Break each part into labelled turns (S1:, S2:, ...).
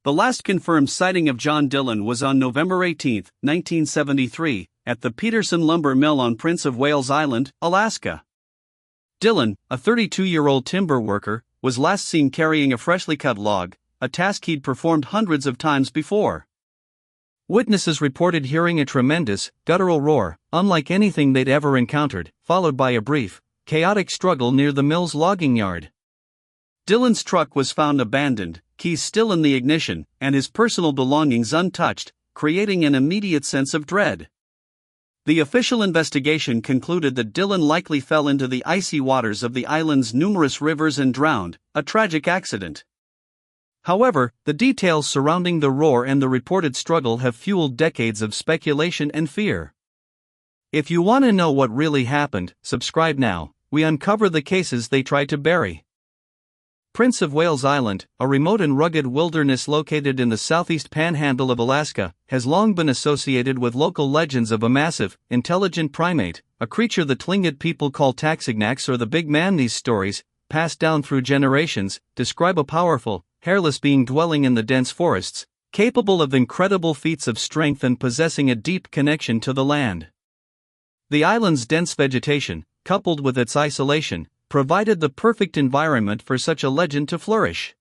S1: The last confirmed sighting of John Dillon was on November 18, 1973, at the Peterson Lumber Mill on Prince of Wales Island, Alaska. Dillon, a 32-year-old timber worker, was last seen carrying a freshly cut log, a task he'd performed hundreds of times before. Witnesses reported hearing a tremendous, guttural roar, unlike anything they'd ever encountered, followed by a brief, chaotic struggle near the mill's logging yard. Dillon's truck was found abandoned, keys still in the ignition, and his personal belongings untouched, creating an immediate sense of dread. The official investigation concluded that Dillon likely fell into the icy waters of the island's numerous rivers and drowned, a tragic accident. However, the details surrounding the roar and the reported struggle have fueled decades of speculation and fear. If you want to know what really happened, subscribe now. We uncover the cases they tried to bury. Prince of Wales Island, a remote and rugged wilderness located in the southeast panhandle of Alaska, has long been associated with local legends of a massive, intelligent primate, a creature the Tlingit people call Taxignax or the Big Man. These stories, passed down through generations, describe a powerful, hairless being dwelling in the dense forests, capable of incredible feats of strength and possessing a deep connection to the land. The island's dense vegetation, coupled with its isolation, provided the perfect environment for such a legend to flourish.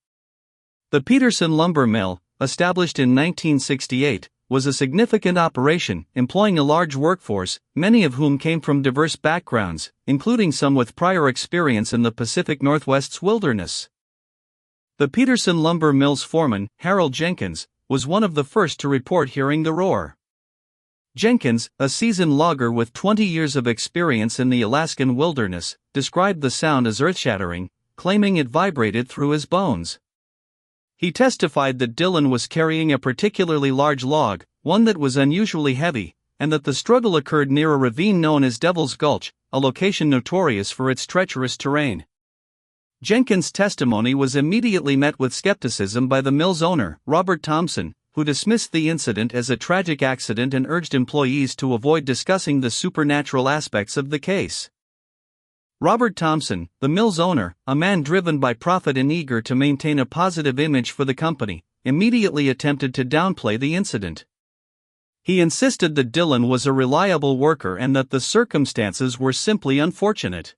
S1: The Peterson Lumber Mill, established in 1968, was a significant operation, employing a large workforce, many of whom came from diverse backgrounds, including some with prior experience in the Pacific Northwest's wilderness. The Peterson Lumber Mill's foreman, Harold Jenkins, was one of the first to report hearing the roar. Jenkins, a seasoned logger with 20 years of experience in the Alaskan wilderness, described the sound as earth-shattering, claiming it vibrated through his bones. He testified that Dillon was carrying a particularly large log, one that was unusually heavy, and that the struggle occurred near a ravine known as Devil's Gulch, a location notorious for its treacherous terrain. Jenkins' testimony was immediately met with skepticism by the mill's owner, Robert Thompson, who dismissed the incident as a tragic accident and urged employees to avoid discussing the supernatural aspects of the case. Robert Thompson, the mill's owner, a man driven by profit and eager to maintain a positive image for the company, immediately attempted to downplay the incident. He insisted that Dillon was a reliable worker and that the circumstances were simply unfortunate.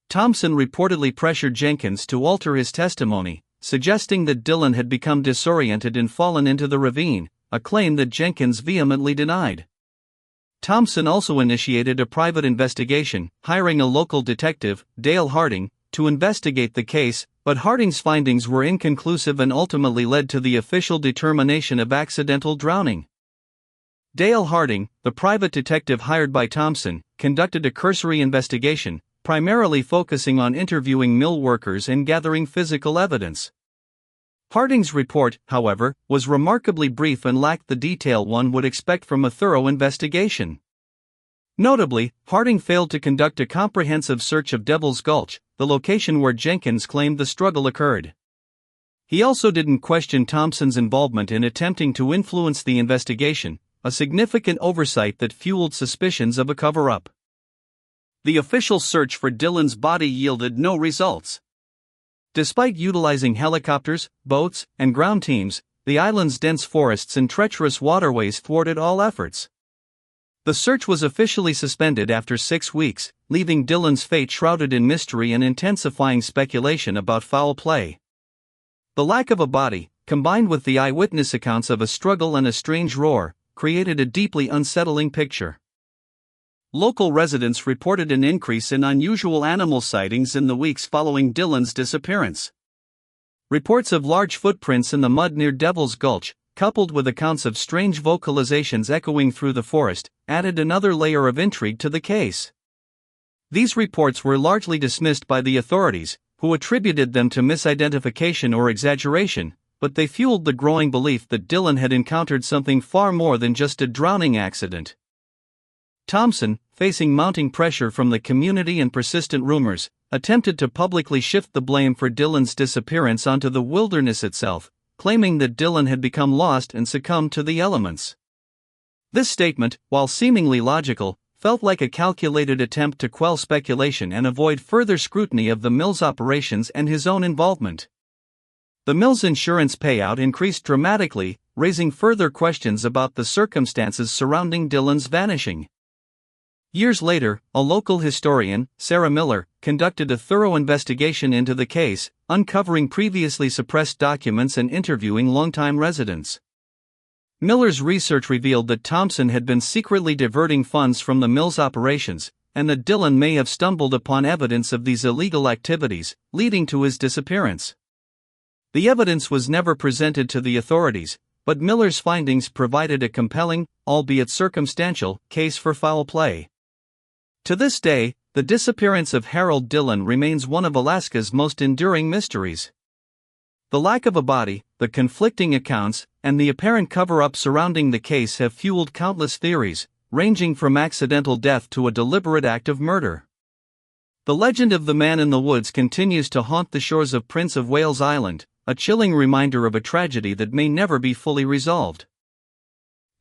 S1: Thompson reportedly pressured Jenkins to alter his testimony, suggesting that Dillon had become disoriented and fallen into the ravine, a claim that Jenkins vehemently denied. Thompson also initiated a private investigation, hiring a local detective, Dale Harding, to investigate the case, but Harding's findings were inconclusive and ultimately led to the official determination of accidental drowning. Dale Harding, the private detective hired by Thompson, conducted a cursory investigation, primarily focusing on interviewing mill workers and gathering physical evidence. Harding's report, however, was remarkably brief and lacked the detail one would expect from a thorough investigation. Notably, Harding failed to conduct a comprehensive search of Devil's Gulch, the location where Jenkins claimed the struggle occurred. He also didn't question Thompson's involvement in attempting to influence the investigation, a significant oversight that fueled suspicions of a cover-up. The official search for Dillon's body yielded no results. Despite utilizing helicopters, boats, and ground teams, the island's dense forests and treacherous waterways thwarted all efforts. The search was officially suspended after 6 weeks, leaving Dillon's fate shrouded in mystery and intensifying speculation about foul play. The lack of a body, combined with the eyewitness accounts of a struggle and a strange roar, created a deeply unsettling picture. Local residents reported an increase in unusual animal sightings in the weeks following Dillon's disappearance. Reports of large footprints in the mud near Devil's Gulch, coupled with accounts of strange vocalizations echoing through the forest, added another layer of intrigue to the case. These reports were largely dismissed by the authorities, who attributed them to misidentification or exaggeration, but they fueled the growing belief that Dillon had encountered something far more than just a drowning accident. Thompson, facing mounting pressure from the community and persistent rumors, attempted to publicly shift the blame for Dillon's disappearance onto the wilderness itself, claiming that Dillon had become lost and succumbed to the elements. This statement, while seemingly logical, felt like a calculated attempt to quell speculation and avoid further scrutiny of the mill's operations and his own involvement. The mill's insurance payout increased dramatically, raising further questions about the circumstances surrounding Dillon's vanishing. Years later, a local historian, Sarah Miller, conducted a thorough investigation into the case, uncovering previously suppressed documents and interviewing longtime residents. Miller's research revealed that Thompson had been secretly diverting funds from the mill's operations, and that Dillon may have stumbled upon evidence of these illegal activities, leading to his disappearance. The evidence was never presented to the authorities, but Miller's findings provided a compelling, albeit circumstantial, case for foul play. To this day, the disappearance of Harold Dillon remains one of Alaska's most enduring mysteries. The lack of a body, the conflicting accounts, and the apparent cover-up surrounding the case have fueled countless theories, ranging from accidental death to a deliberate act of murder. The legend of the man in the woods continues to haunt the shores of Prince of Wales Island, a chilling reminder of a tragedy that may never be fully resolved.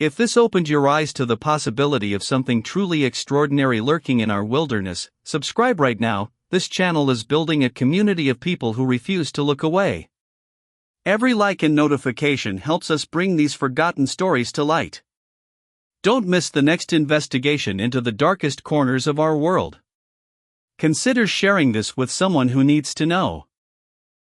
S1: If this opened your eyes to the possibility of something truly extraordinary lurking in our wilderness, subscribe right now. This channel is building a community of people who refuse to look away. Every like and notification helps us bring these forgotten stories to light. Don't miss the next investigation into the darkest corners of our world. Consider sharing this with someone who needs to know.